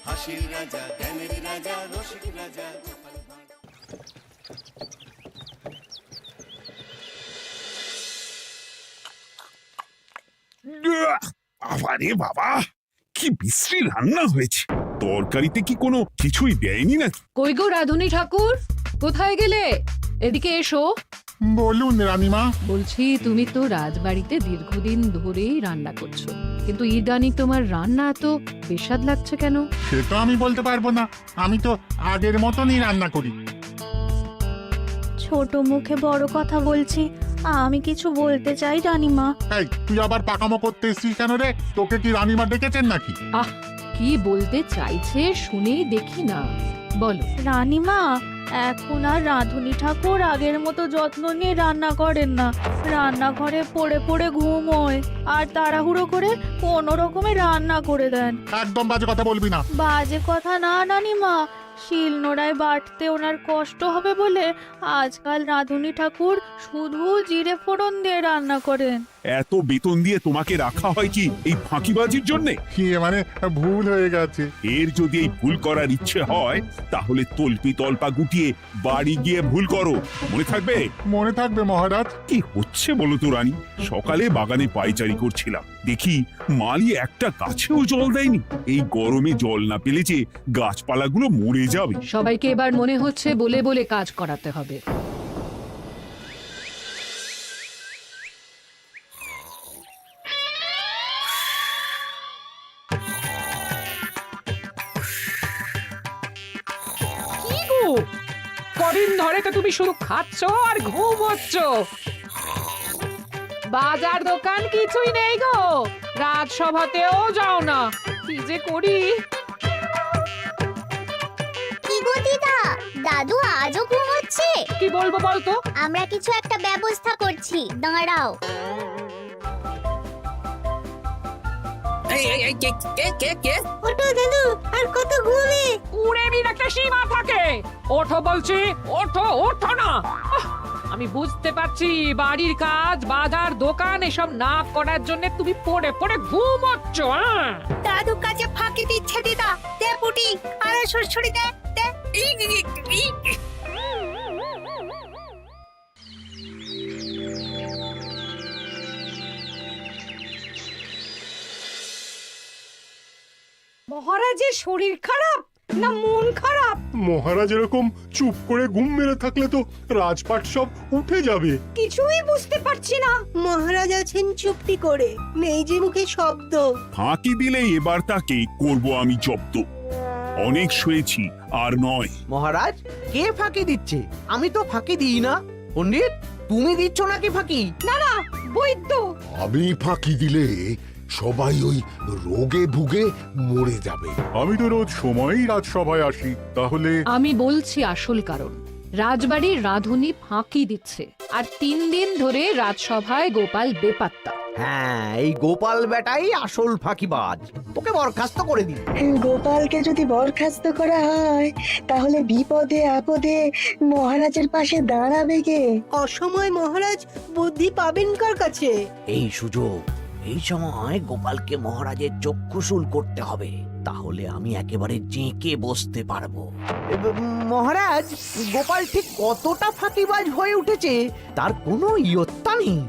হাসির রাজা, জ্ঞানের রাজা, রসিক রাজা। আরে বাবা, কি বিশ্রী রান্না হয়েছে! তরকারিতে কি কোনো কিছুই দেয়নি নাকি? কই গো রাধুনী ঠাকুর, কোথায় গেলে? এদিকে এসো। বলুন রানীমা। বলছি, তুমি তো রাজবাড়িতে দীর্ঘদিন ধরেই রান্না করছো, কিন্তু ইদানি তোমার রান্না এত বেস্বাদ লাগছে কেন? সে তো আমি বলতে পারবো না, আমি তো আগের মতনই রান্না করি। ছোট মুখে বড় কথা বলছি, আমি কিছু বলতে চাই রানীমা। এই, তুই আবার পাকামো করতে এসছিস কেন রে? তোকে কি রানীমা ডেকেছেন নাকি? আহ, কি বলতে চাইছে শুনেই দেখি না, বলো। রানীমা, এখন আর রাধুনী ঠাকুর আগের মতো যত্ন নিয়ে রান্না করেন না। রান্নাঘরে পড়ে পড়ে ঘুমোয় আর তাড়াহুড়ো করে কোনো রকমে রান্না করে দেন। একদম বাজে কথা বলবি না। বাজে কথা না রানীমা, শিলনোড়ায় বাটতে ওনার কষ্ট হবে বলে আজকাল রাধুনী ঠাকুর শুধু জিরে ফোড়ন দিয়ে রান্না করেন। এত বেতন দিয়ে তোমাকে রাখা হয় কি এই ফাঁকিবাজির জন্যে? কি মানে, ভুল হয়ে গেছে। এর যদি এই ভুল করার ইচ্ছে হয় তাহলে তল্পি তল্পা গুটিয়ে বাড়ি গিয়ে ভুল করো, মনে থাকবে? মনে থাকবে মহারাজ। কি হচ্ছে বলো তো রানী? সকালে বাগানে পায়চারি করছিলাম, দেখি মালি একটা গাছেও জল দেয়নি। এই গরমে জল না পেলে যে গাছপালাগুলো মরে যাবে। সবাইকে এবার মনে হচ্ছে বলে বলে কাজ করাতে হবে। কি গো, কদিন ধরে তো তুমি শুধু খাচ্ছ আর ঘুমোচ্ছ। বাজার দোকান কিছুই নেই গো, রাজসভাতেও যাও না। কি যে করি। কি গো দিদা, দাদু আজও ঘুমোচ্ছে? কি বলবো বলতো? আমরা কিছু একটা ব্যবস্থা করছি, দাঁড়াও। ওঠো দাদু, আর কত ঘুমে? কুড়েমির একটা সীমা থাকে। ওঠো বলছি, ওঠো, ওঠো না। আমি বুঝতে পারছি বাড়ির কাজ, বাজার দোকান এসব না করার জন্য তুমি পড়ে পড়ে ঘুমোচ্ছ। দাদু কাজে ফাঁকি দিচ্ছে দিদা। দে পুটি, আরে সরসরি দে, দে। মহারাজের শরীর খারাপ না মন খারাপ? মহারাজ এরকম চুপ করে ঘুম মেরে থাকলে তো রাজপাট সব উঠে যাবে। কিছুই বুঝতে পারছি না। মহারাজ আছেন চুপটি করে, নেই যে মুখে শব্দ। ফাঁকি দিলে এবার তাকে করব আমি জব্দ। অনেক শুয়েছি, আর নয়। মহারাজ, কে ফাঁকি দিচ্ছে? আমি তো ফাঁকি দিই না। পণ্ডিত, তুমি দিচ্ছ নাকি ফাঁকি? না না, বৈদ্য। আমি ফাঁকি দিলে সবাই ওই রোগে ভুগে মরে যাবে। আমি তো রোজ সময়ই রাজসভায় আসি, তাহলে? আমি বলছি আসল কারণ। রাজবাড়ির রাধুনী ফাঁকি দিচ্ছে, আর 3 দিন ধরে রাজসভায় গোপাল বেপাত্তা। হ্যাঁ, এই গোপাল বেটাই আসল ফাঁকিবাজ। ওকে বরখাস্ত করে দিন। গোপালকে যদি বরখাস্ত করা হয় তাহলে বিপদে আপদে মহারাজের পাশে দাঁড়াবে কে? অসময় মহারাজ বুদ্ধি পাবেন কার কাছে? এই সুযোগ, এই সময় গোপালকে মহারাজের চক্ষুশূল করতে হবে, তাহলে আমি একেবারে জেঁকে বসতে পারবো। মহারাজ, গোপাল ঠিক কতটা ফাঁকিবাজ হয়ে উঠেছে তার কোনো ইয়ত্তা নেই।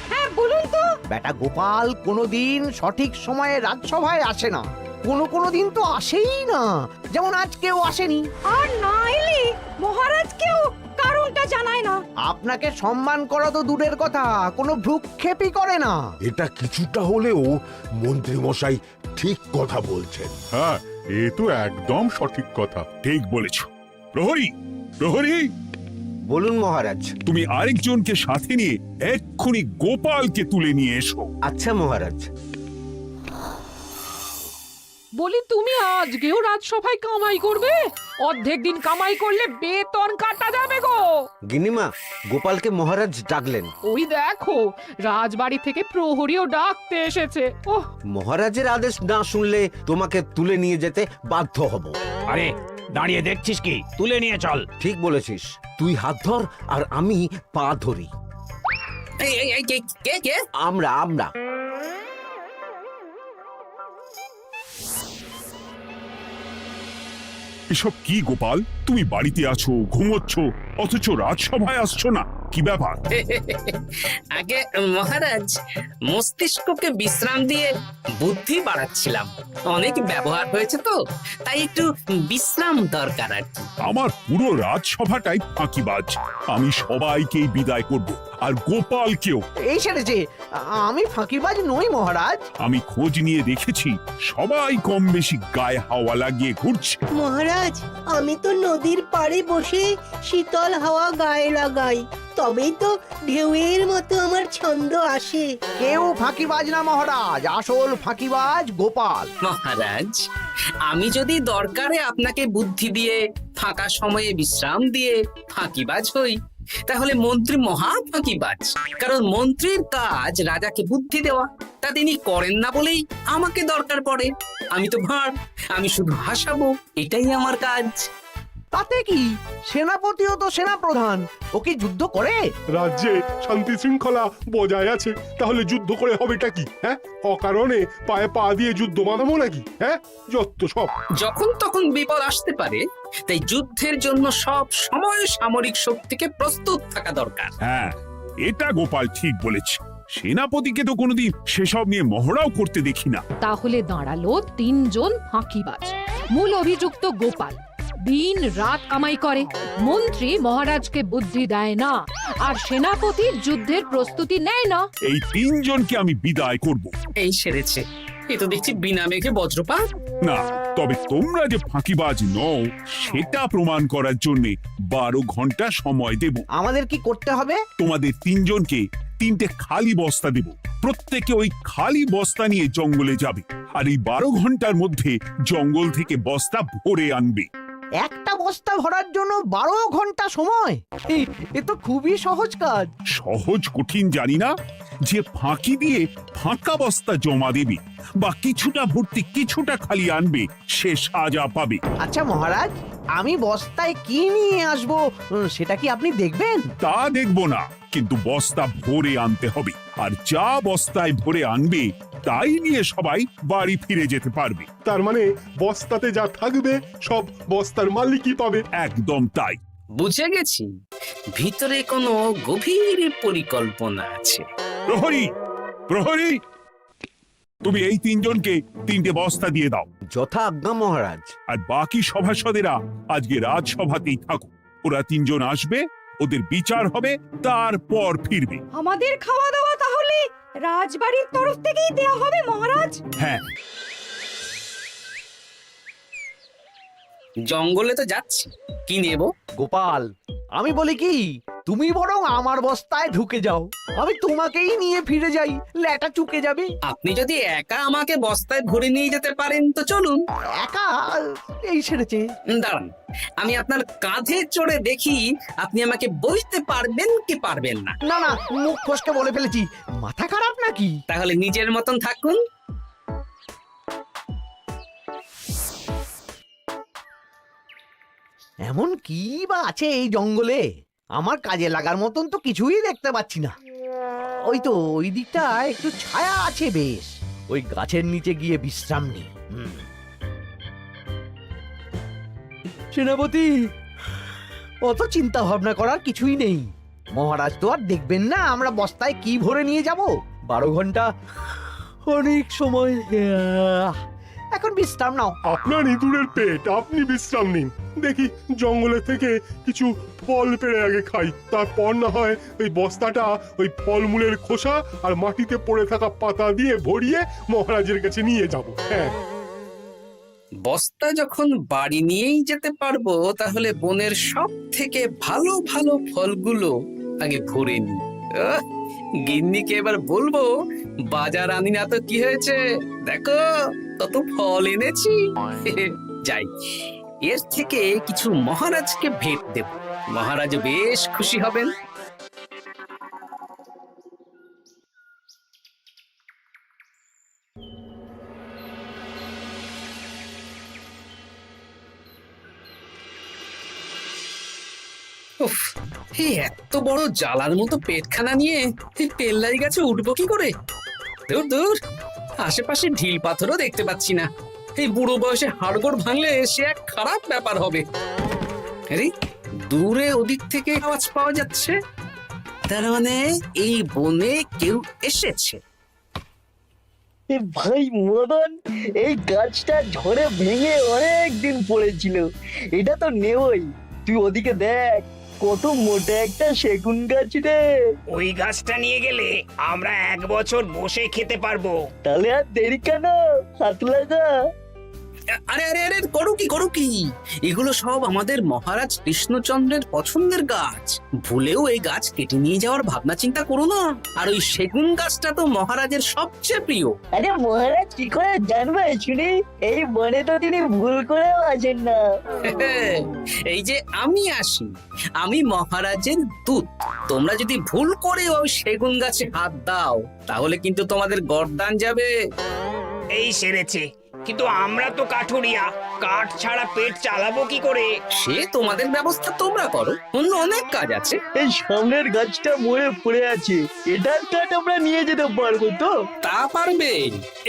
হ্যাঁ বলুন তো। বেটা গোপাল কোনোদিন সঠিক সময়ে রাজসভায় আসে না, কোনো দিন তো আসেই না, যেমন আজকেও আসেনি। আর না এলে মহারাজকেও কারণটা জানায় না। আপনাকে সম্মান করা তো দূরের কথা, কোনো ভ্রুক্ষেপই করে না। এটা কিছুটা হলেও মন্ত্রী মশাই ঠিক কথা বলছেন। হ্যাঁ, এ তো একদম সঠিক কথা। ঠিক বলেছ। প্রহরী, প্রহরী, বলুন মহারাজ। তুমি আরেকজনকে সাথে নিয়ে এক্ষুনি গোপালকে তুলে নিয়ে এসো। আচ্ছা মহারাজ। বলি, তুমি আজকেও রাজসভায় কামাই করবে? অর্ধেক দিন কামাই করলে বেতন কাটা যাবে গো। গিনিমা, গোপালকে মহারাজ ডাকলেন। ওই দেখো, রাজবাড়ি থেকে প্রহরীও ডাকতে এসেছে। ওহ, মহারাজের আদেশ না শুনলে তোমাকে তুলে নিয়ে যেতে বাধ্য হব। আরে দাঁড়িয়ে দেখছিস কি? তুলে নিয়ে চল। ঠিক বলেছিস, তুই হাত ধর আর আমি পা ধরি। আমরা এসব কি গোপাল? তুমি বাড়িতে আছো, ঘুমোচ্ছ, অথচ রাজসভায় আসছো না, কি ব্যাপার? আগে মহারাজ, মস্তিষ্ককে বিশ্রাম দিয়ে বুদ্ধি বাড়াচ্ছিলাম। অনেক ব্যবহার হয়েছে তো, তাই একটু বিশ্রাম দরকার আর কি। আমার পুরো রাজসভাটাই ফাঁকিবাজ। আমি সবাইকেই বিদায় করব, আর গোপালকেও। এই সেরেছে, আমি ফাঁকিবাজ নই মহারাজ। আমি খোঁজ নিয়ে দেখেছি সবাই কম বেশি গায়ে হাওয়া লাগিয়ে ঘুরছে। মহারাজ, আমি তো নদীর পাড়ে বসে শীতল হাওয়া গায়ে লাগাই, তবেই তো ঢেউয়ের মতো আমার ছন্দ আসে। কেউ ফাঁকিবাজ না মহারাজ, আসল ফাঁকিবাজ গোপাল। মহারাজ, আমি যদি দরকারে আপনাকে বুদ্ধি দিয়ে ফাঁকা সময়ে বিশ্রাম দিয়ে ফাঁকিবাজ হই, তাহলে মন্ত্রী মহা ফাঁকিবাজ। কারণ মন্ত্রীর কাজ রাজাকে বুদ্ধি দেওয়া, তা তিনি করেন না বলেই আমাকে দরকার পড়ে। আমি তো ভাঁড়, আমি শুধু হাসাবো, এটাই আমার কাজ। তাতে কি, সেনাপতিও তো সেনাপ্রধান, ও কি যুদ্ধ করে? রাজ্যে শান্তি শৃঙ্খলা বজায় আছে, তাহলে যুদ্ধ করে হবেটা কি? হ্যাঁ, অকারণে পায়ে পা দিয়ে যুদ্ধ বাঁধাবো নাকি? হ্যাঁ, যত সব। যখন তখন বিপদ আসতে পারে, তাই যুদ্ধের জন্য সব সময় সামরিক শক্তিকে প্রস্তুত থাকা দরকার। হ্যাঁ, এটা গোপাল ঠিক বলেছে। সেনাপতিকে তো কোনোদিন সেসব নিয়ে মহড়াও করতে দেখি না। তাহলে দাঁড়ালো 3 জন ফাঁকিবাজ। মূল অভিযুক্ত গোপাল দিন রাত কামাই করে, মন্ত্রী মহারাজকে বুদ্ধি দেয় না, আর সেনাপতি যুদ্ধের প্রস্তুতি নেয় না। এই 3 জনকে আমি বিদায় করব। এই সেরেছে, এ তো দেখছি বিনা মেঘে বজ্রপাত। না, তবে তোমরা যে ফাঁকিবাজ নও সেটা প্রমাণ করার জন্য 12 ঘন্টা সময় দেব। আমাদের কি করতে হবে? তোমাদের 3 জনকে 3টে খালি বস্তা দেব। প্রত্যেকে ওই খালি বস্তা নিয়ে জঙ্গলে যাবে, আর এই 12 ঘন্টার মধ্যে জঙ্গল থেকে বস্তা ভরে আনবে। একটা বস্তা ভরার জন্য 12 ঘন্টা সময়? এ তো খুবই সহজ কাজ। সহজ কঠিন জানি না, যে ফাঁকি দিয়ে ফাঁকা বস্তা জমা দেবে বা কিছুটা ভর্তি কিছুটা খালি আনবে, সে সাজা পাবে। আচ্ছা মহারাজ, আমি বস্তায় কি নিয়ে আসবো সেটা কি আপনি দেখবেন? তা দেখবো না, কিন্তু বস্তা ভরে আনতে হবে। আর যা বস্তায় ভরে আনবে তাই নিয়ে সবাই বাড়ি ফিরে যেতে পারবে। তার মানে বস্তাতে যা থাকবে সব বস্তার মালিকই পাবে। একদম তাই। বুঝে গেছি, ভিতরে কোনো গভীর পরিকল্পনা আছে। প্রহরী, প্রহরী, তুমি এই 3 জনকে 3টে বস্তা দিয়ে দাও। যথা আজ্ঞা মহারাজ। আর বাকি সভাসদেরা আজকে রাজসভাতেই থাকো। ওরা 3 জন আসবে, ওদের বিচার হবে, তারপর ফিরবে। আমাদের খাওয়া দাওয়া তাহলে রাজবাড়ির তরফ থেকেই দেয়া হবে মহারাজ? হ্যাঁ। জঙ্গলে তো যাচ্ছি, কি নেব? গোপাল, আমি বলি কি, তুমি বরং আমার বস্তায় ঢুকে যাও, আমি তোমাকেই নিয়ে ফিরে যাই, ল্যাটা চুকে যাবে। আপনি যদি একা আমাকে বস্তায় ভরে নিয়ে যেতে পারেন তো চলুন। একা? এই সেরেছে। দাঁড়ান, আমি আপনার কাঁধে চড়ে দেখি আপনি আমাকে বইতে পারবেন কি পারবেন না। না না, মুখ ফসকে বলে ফেলেছি, মাথা খারাপ নাকি? তাহলে নিজের মতন থাকুন। এমন কি বা আছে এই জঙ্গলে? আমার কাজে লাগার মতন তো কিছুই দেখতে পাচ্ছি না। ওই তো ওই দিকটা একটু ছায়া আছে বেশ, ওই গাছের নিচে গিয়ে বিশ্রাম নি। সেনাপতি, অত চিন্তা ভাবনা করার কিছুই নেই। মহারাজ তো আর দেখবেন না আমরা বস্তায় কি ভরে নিয়ে যাব। 12 ঘন্টা অনেক সময়। এখন বিশ্রাম নাও। আপনার ইঁদুরের পেট, আপনি বিশ্রাম নিন। দেখি জঙ্গলে থেকে কিছু ফল পেড়ে আগে খাই, তারপর না হয় ওই বস্তাটা ওই ফলমূলের খোসা আর মাটিতে পড়ে থাকা পাতা দিয়ে ভরিয়ে মহারাজের কাছে নিয়ে যাব। হ্যাঁ, বস্তা যখন বাড়ি নিয়েই যেতে পারবো, তাহলে বনের সব থেকে ভালো ভালো ফলগুলো আগে ভরে নি। গিন্নিকে এবার বলবো, বাজার আনি না তো কি হয়েছে, দেখো কত ফল এনেছি। যাই, এর থেকে কিছু মহারাজকে ভেট দেব, মহারাজ বেশ খুশি হবেন। উফ, এই এত বড় জ্বালার মতো পেটখানা নিয়ে এই পেল্লাই গাছে উঠবো কি করে? দূর দূর, আশেপাশে ঢিল পাথরও দেখতে পাচ্ছি না। এই বুড়ো বয়সে হাড়গোড় ভাঙলে সে এক খারাপ ব্যাপার হবে। আরে দূরে ওদিক থেকে আওয়াজ পাওয়া যাচ্ছে, তার মানে এই বনে কেউ এসেছে। ভাই মদন, এই গাছটা ঝড়ে ভেঙে অনেক দিন পড়েছিল, এটা তো নেবই। তুই ওদিকে দেখ, কত মোটা একটা সেগুন গাছ রে। ওই গাছটা নিয়ে গেলে আমরা 1 বছর বসে খেতে পারবো। তাহলে আর দেরি কেন, হাত লাগা। আরে আরে আরে করো কি, এগুলো সব আমাদের মহারাজ কৃষ্ণচন্দ্রের পছন্দের গাছ। ভুলেও এই গাছ কেটে নিয়ে যাওয়ার ভাবনা চিন্তা করো না। আর ওই সেগুন গাছটা তো মহারাজের সবচেয়ে প্রিয়। আরে মহারাজ কি করে জানবে শুনি, এই বনে তো তিনি ভুল করেও আসেন না। এই যে আমি আসি, আমি মহারাজের দূত। তোমরা যদি ভুল করে ওই সেগুন গাছে হাত দাও, তাহলে কিন্তু তোমাদের গর্দান যাবে। এই সেরেছে, কিন্তু আমরা তো কাঠুরিয়া, কাঠ ছাড়া পেট চালাবো কি করে? সে তোমাদের ব্যবস্থা তোমরা করো, অন্য অনেক কাজ আছে। এই সামনের গাছটা মরে পড়ে আছে, এটার কাঠ আমরা নিয়ে যেতে পারবো তো? তা পারবে,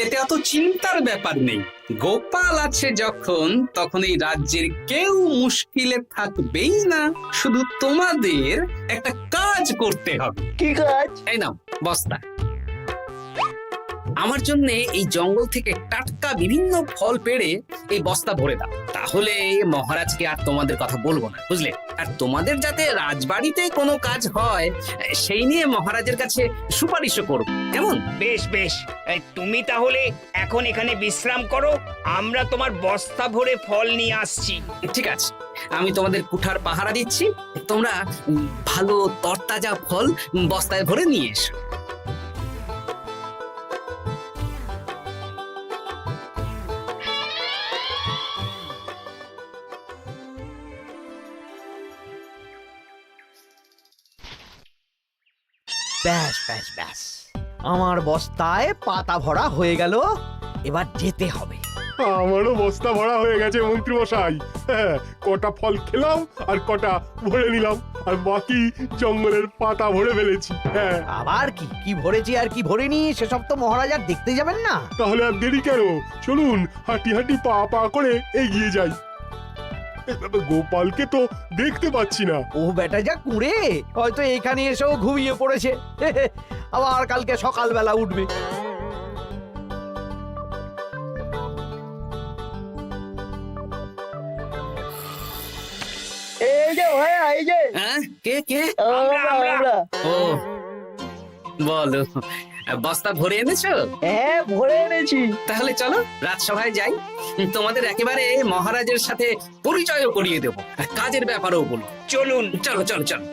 এতে অত চিন্তার ব্যাপার নেই। গোপাল আছে যখন, তখন এই রাজ্যের কেউ মুশকিলে থাকবেই না। শুধু তোমাদের একটা কাজ করতে হবে। কি কাজ? এই নাও বস্তা। আমার জন্য এই জঙ্গল থেকে টাটকা বিভিন্ন ফল পেড়ে এই বস্তা ভরে দাও, তাহলে মহারাজকে আর তোমাদের কথা বলবো না, বুঝলে? আর তোমাদের যাতে রাজবাড়িতে কোনো কাজ হয় সেই নিয়ে মহারাজের কাছে সুপারিশও করব, কেমন? বেশ বেশ, তুমি তাহলে এখন এখানে বিশ্রাম করো, আমরা তোমার বস্তা ভরে ফল নিয়ে আসছি। ঠিক আছে, আমি তোমাদের কুঠার পাহারা দিচ্ছি, তোমরা ভালো তরতাজা ফল বস্তায় ভরে নিয়ে এসো। ব্যাস ব্যাস ব্যাস, আমার বস্তায় পাতা ভরা হয়ে গেল, এবার যেতে হবে। আমারও বস্তা ভরা হয়ে গেছে মন্ত্রী মশাই। হ্যাঁ, কটা ফল খেলাম আর কটা ভরে নিলাম, আর বাকি জঙ্গলের পাতা ভরে ফেলেছি। হ্যাঁ, আবার কি কি ভরেছি আর কি ভরিনি সেসব তো মহারাজ আর দেখতে যাবেন না। তাহলে আর দেরি কেন, চলুন হাঁটি হাঁটি পা পা করে এগিয়ে যাই। গোপালকে তো দেখতে পাচ্ছি না। ও বেটা যা কুঁড়ে, হয়তো এখানে এসেও ঘুমিয়ে পড়েছে। আবার কালকে সকালবেলা উঠবে। এই যে ভাই, এই যে। হ্যাঁ, কে কে? আমরা। ও বলো, বস্তা ভরে এনেছো? হ্যাঁ, ভরে এনেছি। তাহলে চলো রাজসভায় যাই, তোমাদের একেবারে মহারাজের সাথে পরিচয়ও করিয়ে দেবো, আর কাজের ব্যাপারেও বলবো। চলুন, চলো চলো চলো।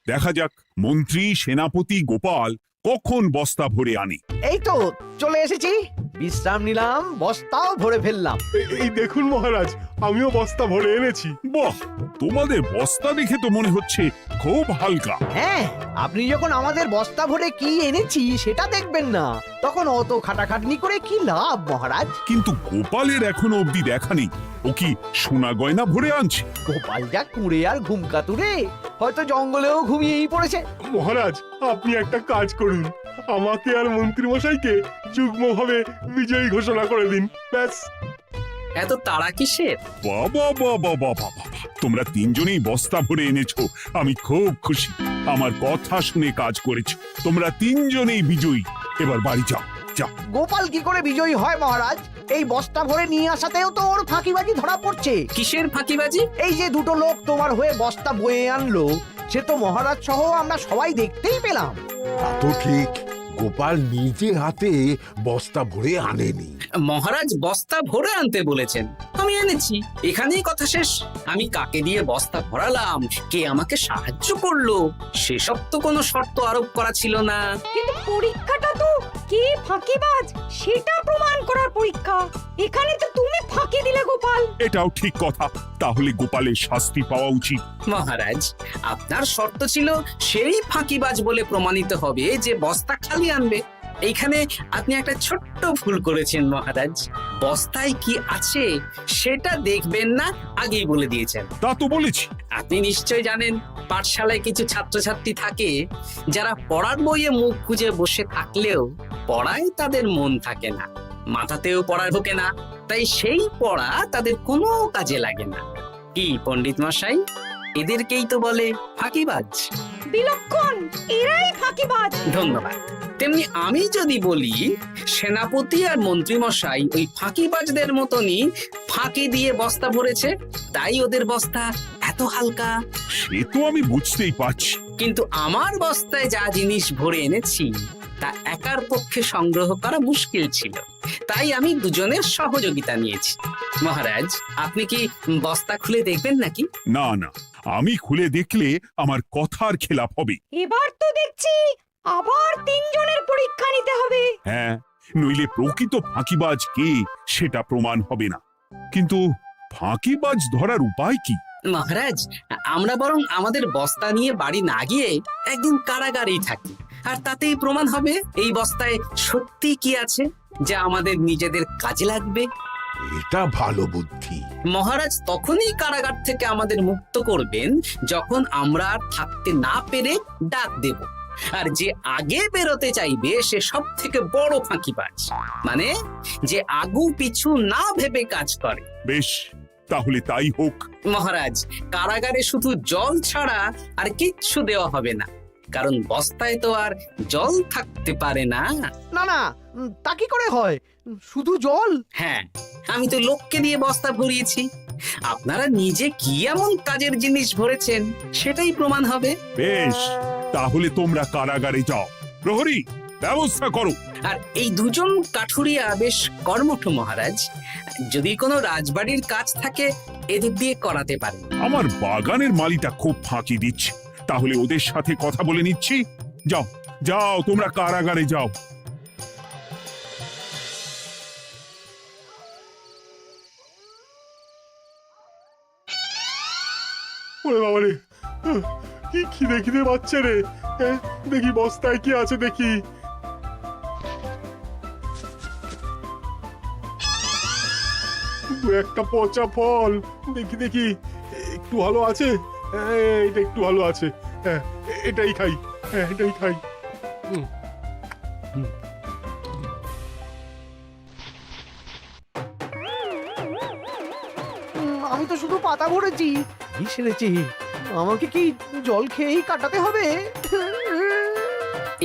দেখা যাক মন্ত্রী সেনাপতি গোপাল কখন বস্তা ভরে আনে। এই তো চলে এসেছি, বিশ্রাম নিলাম, বস্তাও ভরে ফেললাম। এই দেখুন মহারাজ, আমিও বস্তা ভরে এনেছি। বাহ, তোমাদের বস্তা দেখে তো মনে হচ্ছে খুব হালকা। হ্যাঁ, আপনি যখন আমাদের বস্তা ভরে কি এনেছি সেটা দেখবেন না, তখন অত খাটাখাটনি করে কি লাভ মহারাজ? কিন্তু গোপালের এখনো অবধি দেখা নেই, ও কি সোনা গয়না ভরে আনছে? গোপাল যা কুঁড়ে আর ঘুমকাতুরে, হয়তো জঙ্গলেও ঘুমিয়েই পড়েছে। মহারাজ, আপনি একটা কাজ করুন, আমাকে আর মন্ত্রী মশাইকে যুগ্মভাবে বিজয়ী ঘোষণা করে দিন, ব্যাস। এত তাড়া কিসের? বাবা বাবা বাবা, তোমরা তিনজনেই বস্তা ভরে এনেছো, আমি খুব খুশি। আমার কথা শুনে কাজ করেছো, তোমরা তিনজনেই বিজয়ী। এবার বাড়ি যাও, যাও। গোপাল কি করে বিজয়ী হয় মহারাজ? এই বস্তা ভরে নিয়ে আসাতেও তো ওর ফাঁকিবাজি ধরা পড়ছে। কিসের ফাঁকিবাজি? এই যে দুটো লোক তোমার হয়ে বস্তা বয়ে আনলো, সে তো মহারাজ সহ আমরা সবাই দেখতেই পেলাম। তা তো ঠিক, গোপাল নিজে হাতে বস্তা ভরে আনেনি। মহারাজ বস্তা ভরে আনতে বলেছেন, আমি এনেছি, এখানেই কথা শেষ। আমি কাকে দিয়ে বস্তা ভরালাম, কে আমাকে সাহায্য করলো, সেসব তো কোনো শর্ত আরোপ করা ছিল না। কিন্তু পরীক্ষাটা তো কে ফাঁকিবাজ সেটা প্রমাণ করার পরীক্ষা। এখানে তো তুমি ফাঁকি দিলে গোপাল। এটাও ঠিক কথা, তাহলে গোপালের শাস্তি পাওয়া উচিত। মহারাজ, আপনার শর্ত ছিল সেই ফাঁকিবাজ বলে প্রমাণিত হবে যে বস্তা খালি আনবে। এইখানে আপনি একটা ছোট্ট ভুল করেছেন মহারাজ। বস্তায় কি আছে সেটা দেখবেন না, আগেই বলে দিয়েছেন। তা তো বলেছি। আপনি নিশ্চয় জানেন পাঠশালায় কিছু ছাত্রছাত্রী থাকে যারা পড়ার বইয়ে মুখ গুজে বসে থাকলেও পড়ায় তাদের মন থাকে না, মাথাতেও পড়া ঢোকে না, তাই সেই পড়া তাদের কোনো কাজে লাগে না। কি পণ্ডিত মশাই, এদেরকেই তো বলে ফাঁকিবাজ। বিলক্ষণ, এরাই ফাঁকিবাজ। ধন্যবাদ। তেমনি আমি যদি বলি সেনাপতি আর মন্ত্রী মশাই ওই ফাঁকিবাজদের মতনই ফাঁকি দিয়ে বস্তা ভরেছে, তাই ওদের বস্তা এত হালকা। সে তো আমি বুঝতেই পারছি। কিন্তু আমার বস্তায় যা জিনিস ভরে এনেছি তা একার পক্ষে সংগ্রহ করা মুশকিল ছিল, তাই আমি দুজনের সহযোগিতা নিয়েছি। মহারাজ, আপনি কি বস্তা খুলে দেখবেন নাকি? না না, আমি খুলে দেখলে আমার কথার খেলাপ হবে। এবার তো দেখছি আবার তিনজনের পরীক্ষা নিতে হবে। হ্যাঁ, নইলে প্রকৃত ফাঁকিবাজ কে সেটা প্রমাণ হবে না। কিন্তু ফাঁকিবাজ ধরার উপায় কি? মহারাজ, আমরা বরং আমাদের বস্তা নিয়ে বাড়ি না গিয়ে একদিন কারাগারেই থাকি, আর তাতেই প্রমাণ হবে এই বস্তায় সত্যি কি আছে যা আমাদের নিজেদের কাজে লাগবে। এটা ভালো বুদ্ধি। মহারাজ তখনই কারাগার থেকে আমাদের মুক্ত করবেন যখন আমরা আর থাকতে না পেরে ডাক দেব, আর যে আগে বেরোতে চাইবে সে সব থেকে বড় ফাঁকিবাজ, মানে যে আগু পিছু না ভেবে কাজ করে। বেশ, তাহলে তাই হোক। মহারাজ, কারাগারে শুধু জল ছাড়া আর কিচ্ছু দেওয়া হবে না, কারণ বস্তায় তো আর জল থাকতে পারে না। না না, তা কি করে হয়? শুধু জল? হ্যাঁ, আমি তো লোককে দিয়ে বস্তা ভরিয়েছি। আপনারা নিজে কি এমন কাজের জিনিস ভরেছেন সেটাই প্রমাণ হবে। বেশ, তাহলে তোমরা কারাগারে যাও। প্রহরী, ব্যবস্থা করো। আর এই দুজন কাঠুরিয়া বেশ কর্মঠ মহারাজ, যদি কোনো রাজবাড়ির কাজ থাকে এদের দিয়ে করাতে পারেন। আমার বাগানের মালিটা খুব ফাঁকি দিচ্ছে, তাহলে ওদের সাথে কথা বলে নিচ্ছি। যাও যাও, তোমরা কারাগারে যাও। ওরে বাবা রে, কি খিদে খিদে পাচ্ছে রে। দেখি বস্তায় কি আছে দেখি। দু একটা পচা ফল, দেখি দেখি একটু ভালো আছে। এটা একটু ভালো আছে, হ্যাঁ এটাই খাই, হ্যাঁ এটাই খাই। আমি তো শুধু পাতা ভরেছি, কি সেরেছি? আমাকে কি জল খেয়েই কাটাতে হবে?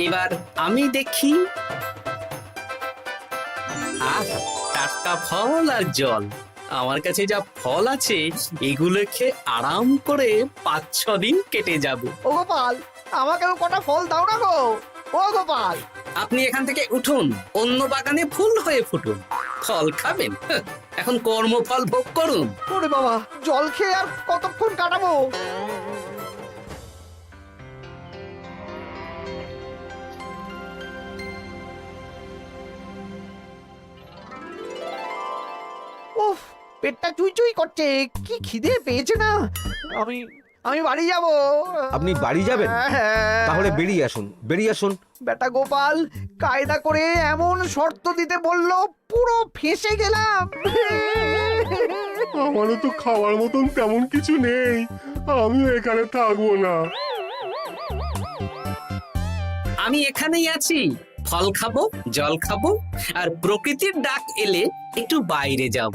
এবার আমি দেখি। টাটকা ফল আর জল, আমার কাছে যা ফল আছে এগুলো খেয়ে আরাম করে 5-6 দিন কেটে যাবে। ও গোপাল, আমাকেও কটা ফল দাও না গো। ও গোপাল, আপনি এখান থেকে উঠুন, অন্য বাগানে ফুল হয়ে ফুটুন। ফল খাবেন, এখন কর্মফল ভোগ করুন। ওরে বাবা, জল খেয়ে আর কতক্ষণ কাটাবো? উফ, পেটটা চুই চুই করছে, কি খিদে পেয়েছে না। আমি আমি বাড়ি যাব। আপনি বাড়ি যাবেন? তাহলে বেরিয়ে আসুন, বেরিয়ে আসুন। বেটা গোপাল কায়দা করে এমন শর্ত দিতে বললো, পুরো ফেঁসে গেলাম। আমারও তো খাওয়ার মতন তেমন কিছু নেই, আমিও এখানে থাকবো না। আমি এখানেই আছি, ফল খাবো, জল খাবো, আর প্রকৃতির ডাক এলে একটু বাইরে যাব।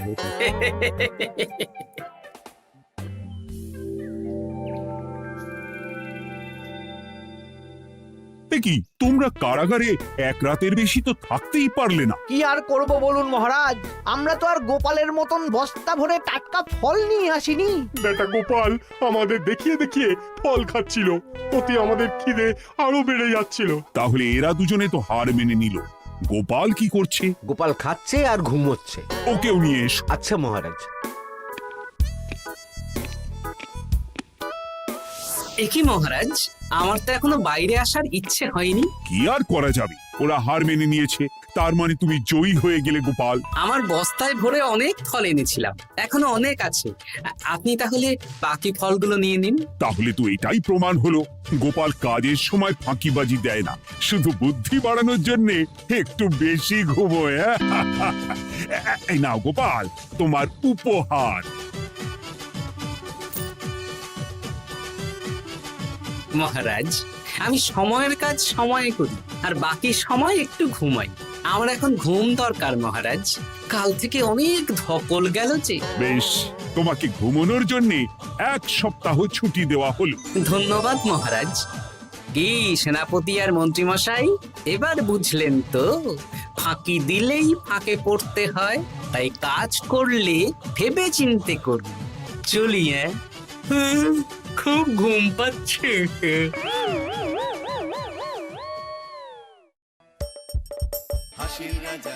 কি তোমরা কারাগারে এক রাতের বেশি তো থাকতেই পারলে না? কি আর করব বলুন মহারাজ, আমরা তো আর গোপালের মতন বস্তা ভরে টাটকা ফল নিয়ে আসিনি। বেটা গোপাল আমাদের দেখিয়ে দেখিয়ে ফল খাচ্ছিল, ওতে আমাদের খিদে আরো বেড়ে যাচ্ছিল। তাহলে এরা দুজনে তো হার মেনে নিল। গোপাল কি করছে? গোপাল খাচ্ছে আর ঘুমোচ্ছে। ওকেও নিয়ে এসো। আচ্ছা মহারাজ। একই মহারাজ, আমার তো এখনো বাইরে আসার ইচ্ছে হয়নি। কি আর করা যাবে, ওরা হার মেনে নিয়েছে, তার মানে তুমি জয়ী হয়ে গেলে গোপাল। আমার বস্তায় ভরে অনেক ফল এনেছিলাম, এখনো অনেক আছে। আপনি তাহলে বাকি ফলগুলো নিয়ে নিন। তাহলে তো এটাই প্রমাণ হলো গোপাল কাজের সময় ফাঁকিবাজি দেয় না, শুধু বুদ্ধি বাড়ানোর জন্য একটু বেশি ঘুমোয়। এই নাও গোপাল, তোমার উপহার। মহারাজ, আমি সময়ের কাজ সময়ে করি আর বাকি সময় একটু ঘুমাই। আমার এখন ঘুম দরকার মহারাজ, কাল থেকে অনেক ধকল গেল যে। বেশ, তোমাকে ঘুমানোর জন্য 1 সপ্তাহ ছুটি দেওয়া হলো। ধন্যবাদ মহারাজ। কি সেনাপতি আর মন্ত্রী মশাই, এবার বুঝলেন তো ফাঁকি দিলেই ফাঁকে পড়তে হয়, তাই কাজ করলে ভেবে চিন্তে করুন। চলি। খুব ঘুম পাচ্ছে। হাসির রাজা